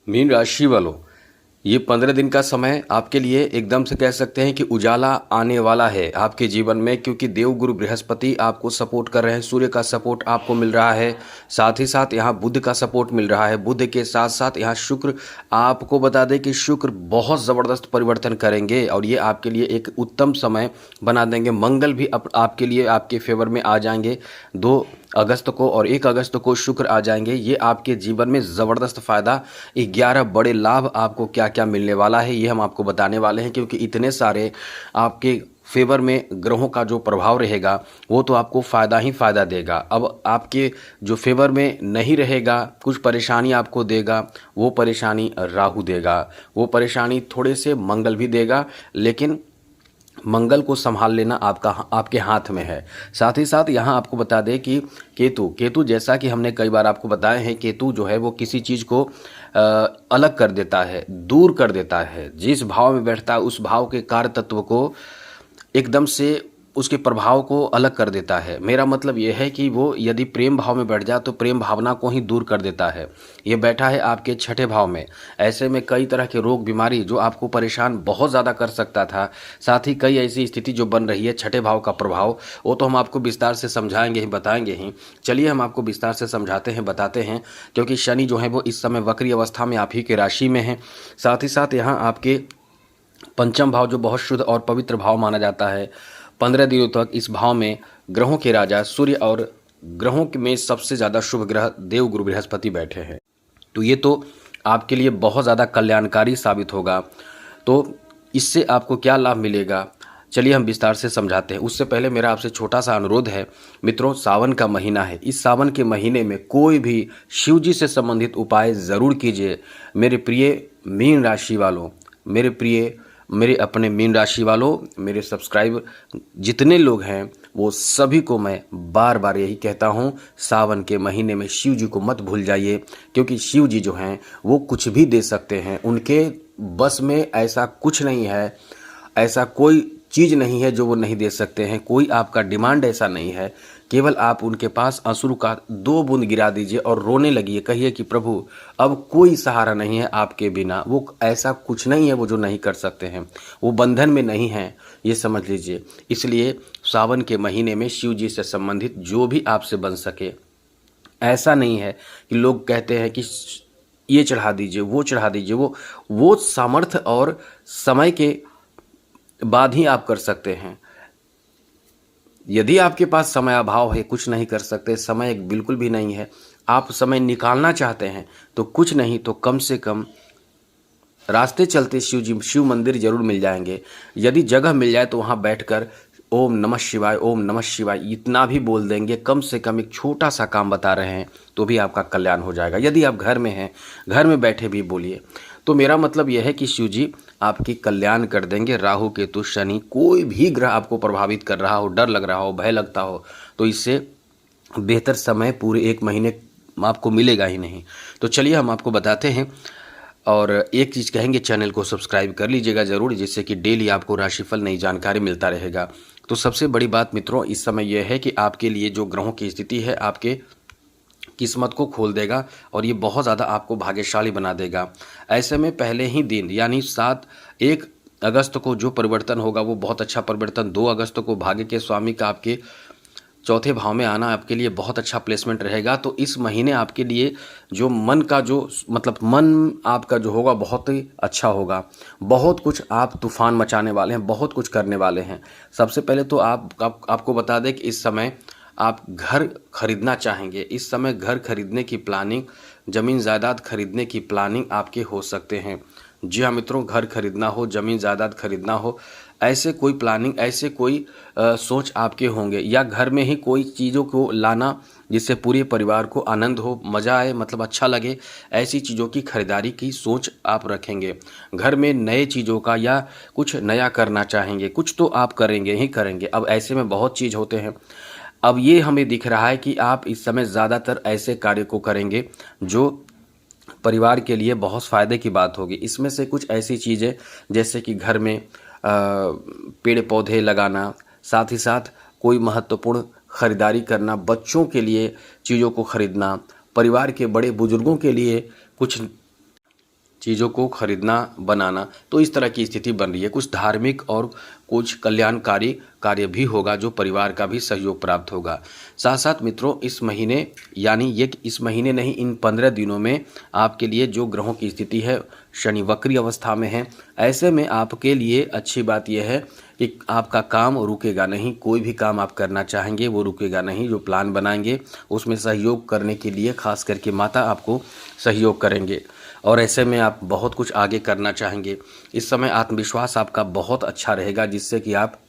Mean राशि वालों, ये 15 दिन का समय आपके लिए एकदम से कह सकते हैं कि उजाला आने वाला है आपके जीवन में, क्योंकि देव गुरु बृहस्पति आपको सपोर्ट कर रहे हैं। सूर्य का सपोर्ट आपको मिल रहा है, साथ ही साथ यहाँ बुध का सपोर्ट मिल रहा है। बुध के साथ साथ यहाँ शुक्र, आपको बता दें कि शुक्र बहुत ज़बरदस्त परिवर्तन करेंगे और ये आपके लिए एक उत्तम समय बना देंगे। मंगल भी आपके लिए आपके फेवर में आ जाएंगे 2 अगस्त को, और 1 अगस्त को शुक्र आ जाएंगे। ये आपके जीवन में ज़बरदस्त फ़ायदा, 11 बड़े लाभ आपको क्या क्या मिलने वाला है ये हम आपको बताने वाले हैं, क्योंकि इतने सारे आपके फेवर में ग्रहों का जो प्रभाव रहेगा वो तो आपको फ़ायदा ही फ़ायदा देगा। अब आपके जो फेवर में नहीं रहेगा, कुछ परेशानी आपको देगा, वो परेशानी राहु देगा, वो परेशानी थोड़े से मंगल भी देगा, लेकिन मंगल को संभाल लेना आपके हाथ में है। साथ ही साथ यहाँ आपको बता दें कि केतु जैसा कि हमने कई बार आपको बताया है, केतु जो है वो किसी चीज़ को अलग कर देता है, दूर कर देता है। जिस भाव में बैठता है उस भाव के कार्य तत्व को एकदम से उसके प्रभाव को अलग कर देता है। मेरा मतलब यह है कि वो यदि प्रेम भाव में बैठ जाए तो प्रेम भावना को ही दूर कर देता है। ये बैठा है आपके 6ठे भाव में। ऐसे में कई तरह के रोग बीमारी जो आपको परेशान बहुत ज़्यादा कर सकता था, साथ ही कई ऐसी स्थिति जो बन रही है 6ठे भाव का प्रभाव, वो तो हम आपको विस्तार से समझाएंगे ही, बताएंगे ही। चलिए हम आपको विस्तार से समझाते हैं, बताते हैं, क्योंकि शनि जो है वो इस समय वक्री अवस्था में आप ही के राशि में है। साथ ही साथ यहाँ आपके पंचम भाव जो बहुत शुद्ध और पवित्र भाव माना जाता है, 15 दिनों तक इस भाव में ग्रहों के राजा सूर्य और ग्रहों में सबसे ज़्यादा शुभ ग्रह देव गुरु बृहस्पति बैठे हैं। तो ये तो आपके लिए बहुत ज़्यादा कल्याणकारी साबित होगा। तो इससे आपको क्या लाभ मिलेगा, चलिए हम विस्तार से समझाते हैं। उससे पहले मेरा आपसे छोटा सा अनुरोध है मित्रों, सावन का महीना है। इस सावन के महीने में कोई भी शिव जी से संबंधित उपाय ज़रूर कीजिए। मेरे प्रिय मीन राशि वालों, मेरे अपने मीन राशि वालों, मेरे सब्सक्राइबर जितने लोग हैं वो सभी को मैं बार बार यही कहता हूँ, सावन के महीने में शिव जी को मत भूल जाइए, क्योंकि शिव जी जो हैं वो कुछ भी दे सकते हैं। उनके बस में ऐसा कुछ नहीं है, ऐसा कोई चीज़ नहीं है जो वो नहीं दे सकते हैं। कोई आपका डिमांड ऐसा नहीं है, केवल आप उनके पास अश्रु का 2 बूंद गिरा दीजिए और रोने लगिए, कहिए कि प्रभु अब कोई सहारा नहीं है आपके बिना। वो ऐसा कुछ नहीं है वो जो नहीं कर सकते हैं, वो बंधन में नहीं है, ये समझ लीजिए। इसलिए सावन के महीने में शिव जी से संबंधित जो भी आपसे बन सके, ऐसा नहीं है कि लोग कहते हैं कि ये चढ़ा दीजिए, वो चढ़ा दीजिए, वो सामर्थ्य और समय के बाद ही आप कर सकते हैं। यदि आपके पास समय अभाव है, कुछ नहीं कर सकते, समय बिल्कुल भी नहीं है, आप समय निकालना चाहते हैं, तो कुछ नहीं तो कम से कम रास्ते चलते शिव मंदिर जरूर मिल जाएंगे। यदि जगह मिल जाए तो वहाँ बैठकर ओम नमः शिवाय, ओम नमः शिवाय इतना भी बोल देंगे, कम से कम एक छोटा सा काम बता रहे हैं तो भी आपका कल्याण हो जाएगा। यदि आप घर में हैं, घर में बैठे भी बोलिए। तो मेरा मतलब यह है कि शिव जी आपकी कल्याण कर देंगे। राहु केतु शनि कोई भी ग्रह आपको प्रभावित कर रहा हो, डर लग रहा हो, भय लगता हो, तो इससे बेहतर समय पूरे 1 महीने आपको मिलेगा ही नहीं। तो चलिए हम आपको बताते हैं, और एक चीज़ कहेंगे, चैनल को सब्सक्राइब कर लीजिएगा ज़रूर, जिससे कि डेली आपको राशिफल नई जानकारी मिलता रहेगा। तो सबसे बड़ी बात मित्रों इस समय यह है कि आपके लिए जो ग्रहों की स्थिति है आपके किस्मत को खोल देगा और ये बहुत ज़्यादा आपको भाग्यशाली बना देगा। ऐसे में पहले ही दिन यानी 1 अगस्त को जो परिवर्तन होगा वो बहुत अच्छा परिवर्तन। 2 अगस्त को भाग्य के स्वामी का आपके 4थे भाव में आना आपके लिए बहुत अच्छा प्लेसमेंट रहेगा। तो इस महीने आपके लिए जो मन का जो मतलब मन आपका जो होगा बहुत ही अच्छा होगा। बहुत कुछ आप तूफान मचाने वाले हैं, बहुत कुछ करने वाले हैं। सबसे पहले तो आपको बता दें कि इस समय आप घर खरीदना चाहेंगे। इस समय घर खरीदने की प्लानिंग, ज़मीन जायदाद खरीदने की प्लानिंग आपके हो सकते हैं। जी हाँ मित्रों, घर खरीदना हो, ज़मीन जायदाद खरीदना हो, ऐसे कोई प्लानिंग, ऐसे कोई सोच आपके होंगे, या घर में ही कोई चीज़ों को लाना जिससे पूरे परिवार को आनंद हो, मज़ा आए, मतलब अच्छा लगे, ऐसी चीज़ों की खरीदारी की सोच आप रखेंगे। घर में नए चीज़ों का या कुछ नया करना चाहेंगे, कुछ तो आप करेंगे ही करेंगे। अब ऐसे में बहुत चीज़ होते हैं। अब ये हमें दिख रहा है कि आप इस समय ज़्यादातर ऐसे कार्य को करेंगे जो परिवार के लिए बहुत फ़ायदे की बात होगी। इसमें से कुछ ऐसी चीज़ें जैसे कि घर में पेड़ पौधे लगाना, साथ ही साथ कोई महत्वपूर्ण खरीदारी करना, बच्चों के लिए चीज़ों को खरीदना, परिवार के बड़े बुजुर्गों के लिए कुछ चीज़ों को खरीदना, बनाना, तो इस तरह की स्थिति बन रही है। कुछ धार्मिक और कुछ कल्याणकारी कार्य भी होगा जो परिवार का भी सहयोग प्राप्त होगा। साथ साथ मित्रों, इस महीने, यानी ये इस महीने नहीं, इन 15 दिनों में आपके लिए जो ग्रहों की स्थिति है, शनि वक्री अवस्था में है। ऐसे में आपके लिए अच्छी बात यह है कि आपका काम रुकेगा नहीं। कोई भी काम आप करना चाहेंगे वो रुकेगा नहीं। जो प्लान बनाएंगे उसमें सहयोग करने के लिए खास करके माता आपको सहयोग करेंगे, और ऐसे में आप बहुत कुछ आगे करना चाहेंगे। इस समय आत्मविश्वास आपका बहुत अच्छा रहेगा, जिससे कि आप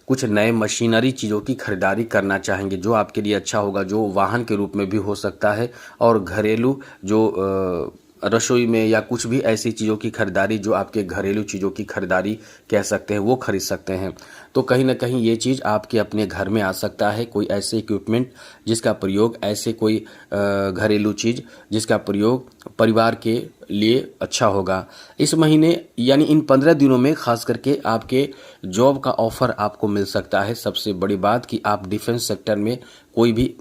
कुछ नए मशीनरी चीज़ों की खरीदारी करना चाहेंगे, जो आपके लिए अच्छा होगा, जो वाहन के रूप में भी हो सकता है, और घरेलू जो रसोई में या कुछ भी ऐसी चीज़ों की खरीदारी जो आपके घरेलू चीज़ों की खरीदारी कह सकते हैं, वो खरीद सकते हैं। तो कहीं ना कहीं ये चीज़ आपके अपने घर में आ सकता है। कोई ऐसे इक्विपमेंट जिसका प्रयोग, ऐसे कोई घरेलू चीज़ जिसका प्रयोग परिवार के लिए अच्छा होगा। इस महीने यानी इन 15 दिनों में खास करके आपके जॉब का ऑफर आपको मिल सकता है। सबसे बड़ी बात कि आप डिफेंस सेक्टर में कोई भी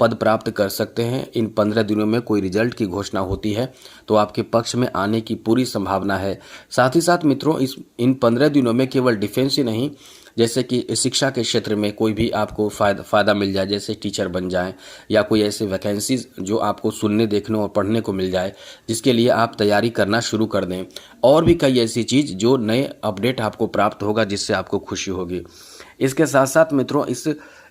पद प्राप्त कर सकते हैं। इन 15 दिनों में कोई रिजल्ट की घोषणा होती है तो आपके पक्ष में आने की पूरी संभावना है। साथ ही साथ मित्रों, इन 15 दिनों में केवल डिफेंस ही नहीं, जैसे कि शिक्षा के क्षेत्र में कोई भी आपको फ़ायदा मिल जाए, जैसे टीचर बन जाएं, या कोई ऐसे वैकेंसीज जो आपको सुनने, देखने और पढ़ने को मिल जाए, जिसके लिए आप तैयारी करना शुरू कर दें। और भी कई ऐसी चीज़ जो नए अपडेट आपको प्राप्त होगा, जिससे आपको खुशी होगी। इसके साथ साथ मित्रों,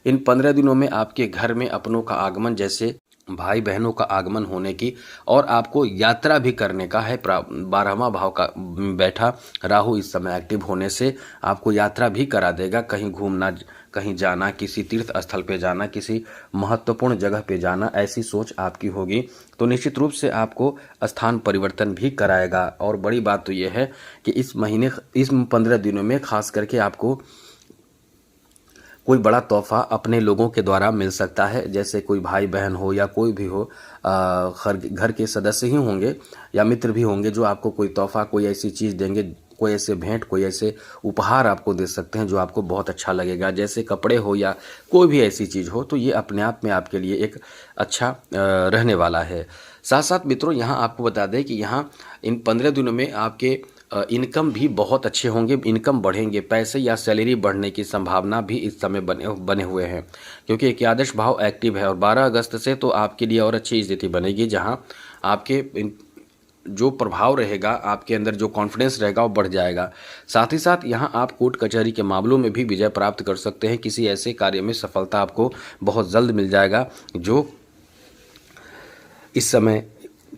इन 15 दिनों में आपके घर में अपनों का आगमन, जैसे भाई बहनों का आगमन होने की, और आपको यात्रा भी करने का है। 12वां भाव का बैठा राहु इस समय एक्टिव होने से आपको यात्रा भी करा देगा। कहीं घूमना, कहीं जाना, किसी तीर्थ स्थल पे जाना, किसी महत्वपूर्ण जगह पे जाना, ऐसी सोच आपकी होगी तो निश्चित रूप से आपको स्थान परिवर्तन भी कराएगा। और बड़ी बात तो यह है कि इस 15 दिनों में खास करके आपको कोई बड़ा तोहफा अपने लोगों के द्वारा मिल सकता है, जैसे कोई भाई बहन हो या कोई भी हो, घर के सदस्य ही होंगे या मित्र भी होंगे जो आपको कोई तोहफा, कोई ऐसी चीज़ देंगे, कोई ऐसे भेंट, कोई ऐसे उपहार आपको दे सकते हैं जो आपको बहुत अच्छा लगेगा, जैसे कपड़े हो या कोई भी ऐसी चीज़ हो। तो ये अपने आप में आपके लिए एक अच्छा रहने वाला है। साथ साथ मित्रों, यहाँ आपको बता दें कि यहाँ इन 15 दिनों में आपके इनकम भी बहुत अच्छे होंगे, इनकम बढ़ेंगे, पैसे या सैलरी बढ़ने की संभावना भी इस समय बने हुए हैं, क्योंकि एकादश भाव एक्टिव है। और 12 अगस्त से तो आपके लिए और अच्छी स्थिति बनेगी, जहां आपके जो प्रभाव रहेगा, आपके अंदर जो कॉन्फिडेंस रहेगा वो बढ़ जाएगा। साथ ही साथ यहाँ आप कोर्ट कचहरी के मामलों में भी विजय प्राप्त कर सकते हैं। किसी ऐसे कार्य में सफलता आपको बहुत जल्द मिल जाएगा जो इस समय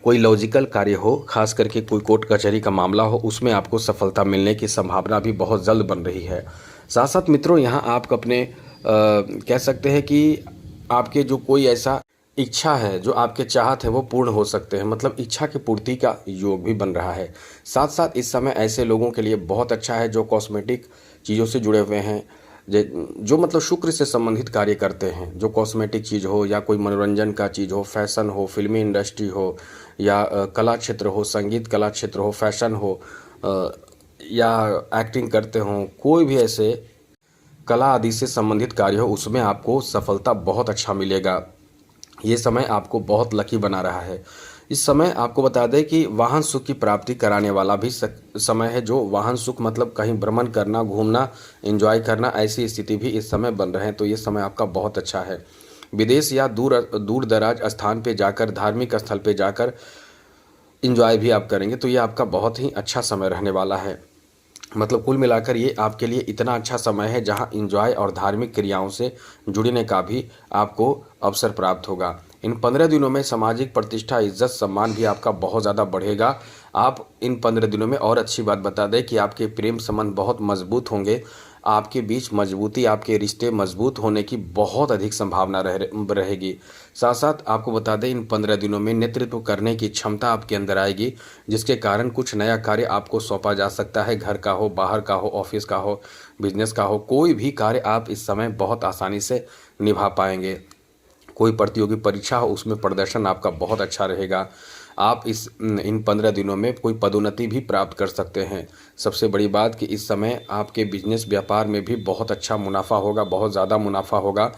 कोई लॉजिकल कार्य हो, खास करके कोई कोर्ट कचहरी का मामला हो, उसमें आपको सफलता मिलने की संभावना भी बहुत जल्द बन रही है। साथ साथ मित्रों, यहाँ आप अपने कह सकते हैं कि आपके जो कोई ऐसा इच्छा है, जो आपके चाहत है, वो पूर्ण हो सकते हैं। मतलब इच्छा की पूर्ति का योग भी बन रहा है। साथ साथ इस समय ऐसे लोगों के लिए बहुत अच्छा है जो कॉस्मेटिक चीज़ों से जुड़े हुए हैं, जो मतलब शुक्र से संबंधित कार्य करते हैं। जो कॉस्मेटिक चीज़ हो या कोई मनोरंजन का चीज़ हो, फैशन हो, फिल्मी इंडस्ट्री हो, या कला क्षेत्र हो, संगीत कला क्षेत्र हो, फैशन हो, या एक्टिंग करते हों, कोई भी ऐसे कला आदि से संबंधित कार्य हो, उसमें आपको सफलता बहुत अच्छा मिलेगा। ये समय आपको बहुत लकी बना रहा है। इस समय आपको बता दें कि वाहन सुख की प्राप्ति कराने वाला भी समय है। जो वाहन सुख मतलब कहीं भ्रमण करना, घूमना, एंजॉय करना, ऐसी स्थिति भी इस समय बन रहे हैं। तो ये समय आपका बहुत अच्छा है। विदेश या दूर दराज स्थान पे जाकर, धार्मिक स्थल पे जाकर एंजॉय भी आप करेंगे, तो ये आपका बहुत ही अच्छा समय रहने वाला है। मतलब कुल मिलाकर ये आपके लिए इतना अच्छा समय है जहां एंजॉय और धार्मिक क्रियाओं से जुड़ने का भी आपको अवसर प्राप्त होगा। इन 15 दिनों में सामाजिक प्रतिष्ठा, इज्जत, सम्मान भी आपका बहुत ज़्यादा बढ़ेगा। आप इन 15 दिनों में और अच्छी बात बता दें कि आपके प्रेम संबंध बहुत मजबूत होंगे। आपके बीच मजबूती, आपके रिश्ते मजबूत होने की बहुत अधिक संभावना रहेगी। साथ साथ आपको बता दें, इन 15 दिनों में नेतृत्व करने की क्षमता आपके अंदर आएगी, जिसके कारण कुछ नया कार्य आपको सौंपा जा सकता है। घर का हो, बाहर का हो, ऑफिस का हो, बिजनेस का हो, कोई भी कार्य आप इस समय बहुत आसानी से निभा पाएंगे। कोई प्रतियोगी परीक्षा हो, उसमें प्रदर्शन आपका बहुत अच्छा रहेगा। आप इन 15 दिनों में कोई पदोन्नति भी प्राप्त कर सकते हैं। सबसे बड़ी बात कि इस समय आपके बिजनेस व्यापार में भी बहुत अच्छा मुनाफा होगा, बहुत ज़्यादा मुनाफा होगा।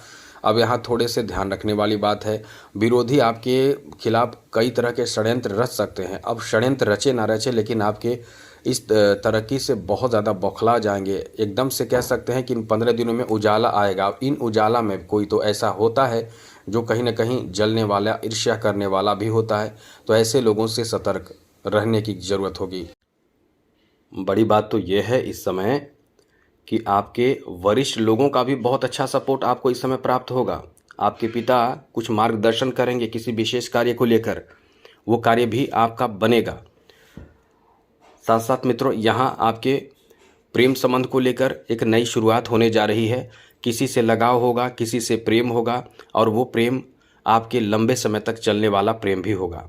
अब यहाँ थोड़े से ध्यान रखने वाली बात है, विरोधी आपके खिलाफ कई तरह के षड्यंत्र रच सकते हैं। अब षड्यंत्र रचे ना रचे, लेकिन आपके इस तरक्की से बहुत ज़्यादा बौखला जाएंगे। एकदम से कह सकते हैं कि इन 15 दिनों में उजाला आएगा। इन उजाला में कोई तो ऐसा होता है जो कहीं ना कहीं जलने वाला, ईर्ष्या करने वाला भी होता है। तो ऐसे लोगों से सतर्क रहने की ज़रूरत होगी। बड़ी बात तो यह है इस समय कि आपके वरिष्ठ लोगों का भी बहुत अच्छा सपोर्ट आपको इस समय प्राप्त होगा। आपके पिता कुछ मार्गदर्शन करेंगे किसी विशेष कार्य को लेकर, वो कार्य भी आपका बनेगा। साथ साथ मित्रों, यहाँ आपके प्रेम संबंध को लेकर एक नई शुरुआत होने जा रही है। किसी से लगाव होगा, किसी से प्रेम होगा, और वो प्रेम आपके लंबे समय तक चलने वाला प्रेम भी होगा।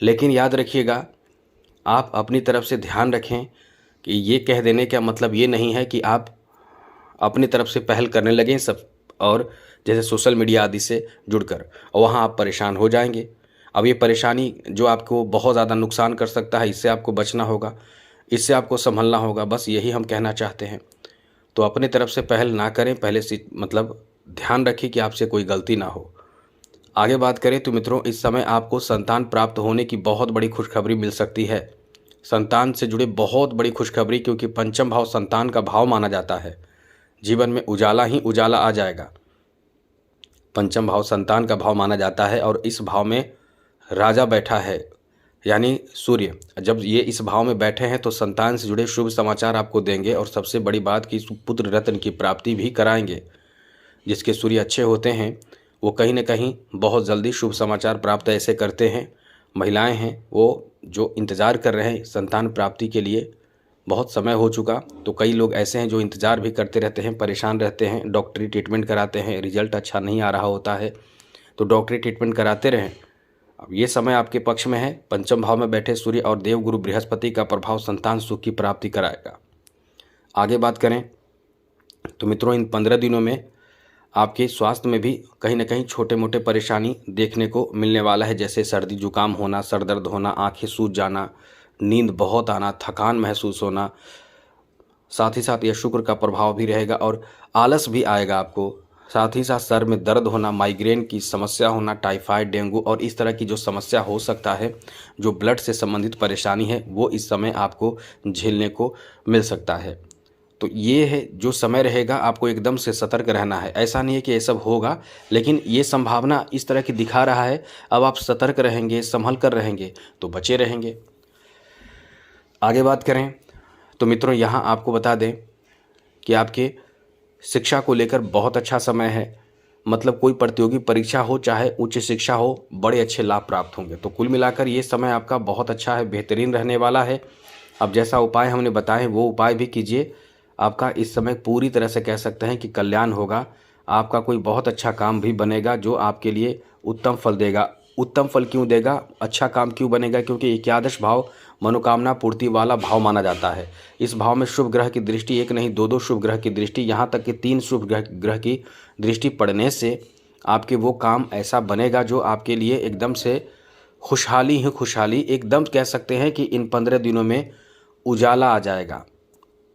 लेकिन याद रखिएगा, आप अपनी तरफ से ध्यान रखें कि ये कह देने का मतलब ये नहीं है कि आप अपनी तरफ से पहल करने लगें सब, और जैसे सोशल मीडिया आदि से जुड़कर, और वहाँ आप परेशान हो जाएंगे। अब ये परेशानी जो आपको बहुत ज़्यादा नुकसान कर सकता है, इससे आपको बचना होगा, इससे आपको संभलना होगा। बस यही हम कहना चाहते हैं। तो अपने तरफ से पहल ना करें, पहले से मतलब ध्यान रखें कि आपसे कोई गलती ना हो। आगे बात करें तो मित्रों, इस समय आपको संतान प्राप्त होने की बहुत बड़ी खुशखबरी मिल सकती है। संतान से जुड़े बहुत बड़ी खुशखबरी, क्योंकि पंचम भाव संतान का भाव माना जाता है। जीवन में उजाला ही उजाला आ जाएगा। पंचम भाव संतान का भाव माना जाता है, और इस भाव में राजा बैठा है, यानी सूर्य। जब ये इस भाव में बैठे हैं तो संतान से जुड़े शुभ समाचार आपको देंगे, और सबसे बड़ी बात कि पुत्र रत्न की प्राप्ति भी कराएंगे। जिसके सूर्य अच्छे होते हैं वो कहीं ना कहीं बहुत जल्दी शुभ समाचार प्राप्त ऐसे करते हैं। महिलाएं हैं वो जो इंतज़ार कर रहे हैं संतान प्राप्ति के लिए, बहुत समय हो चुका, तो कई लोग ऐसे हैं जो इंतज़ार भी करते रहते हैं, परेशान रहते हैं, डॉक्टरी ट्रीटमेंट कराते हैं, रिजल्ट अच्छा नहीं आ रहा होता है, तो डॉक्टरी ट्रीटमेंट कराते रहें। अब ये समय आपके पक्ष में है। पंचम भाव में बैठे सूर्य और देवगुरु बृहस्पति का प्रभाव संतान सुख की प्राप्ति कराएगा। आगे बात करें तो मित्रों, इन 15 दिनों में आपके स्वास्थ्य में भी कहीं ना कहीं छोटे मोटे परेशानी देखने को मिलने वाला है, जैसे सर्दी जुकाम होना, सर दर्द होना, आंखें सूज जाना, नींद बहुत आना, थकान महसूस होना। साथ ही साथ यह शुक्र का प्रभाव भी रहेगा और आलस भी आएगा आपको। साथ ही साथ सर में दर्द होना, माइग्रेन की समस्या होना, टाइफाइड, डेंगू और इस तरह की जो समस्या हो सकता है, जो ब्लड से संबंधित परेशानी है, वो इस समय आपको झेलने को मिल सकता है। तो ये है जो समय रहेगा, आपको एकदम से सतर्क रहना है। ऐसा नहीं है कि ये सब होगा, लेकिन ये संभावना इस तरह की दिखा रहा है। अब आप सतर्क रहेंगे, संभल कर रहेंगे तो बचे रहेंगे। आगे बात करें तो मित्रों, यहाँ आपको बता दें कि आपके शिक्षा को लेकर बहुत अच्छा समय है। मतलब कोई प्रतियोगी परीक्षा हो, चाहे उच्च शिक्षा हो, बड़े अच्छे लाभ प्राप्त होंगे। तो कुल मिलाकर ये समय आपका बहुत अच्छा है, बेहतरीन रहने वाला है। अब जैसा उपाय हमने बताए वो उपाय भी कीजिए। आपका इस समय पूरी तरह से कह सकते हैं कि कल्याण होगा। आपका कोई बहुत अच्छा काम भी बनेगा जो आपके लिए उत्तम फल देगा। उत्तम फल क्यों देगा, अच्छा काम क्यों बनेगा? क्योंकि एकादश भाव मनोकामना पूर्ति वाला भाव माना जाता है। इस भाव में शुभ ग्रह की दृष्टि, एक नहीं दो शुभ ग्रह की दृष्टि, यहाँ तक कि 3 शुभ ग्रह की दृष्टि पड़ने से आपके वो काम ऐसा बनेगा जो आपके लिए एकदम से खुशहाली ही खुशहाली, एकदम कह सकते हैं कि इन 15 दिनों में उजाला आ जाएगा।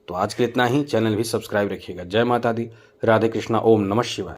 तो आज के इतना ही। चैनल भी सब्सक्राइब रखिएगा। जय माता दी, राधे कृष्णा, ओम नमः शिवाय।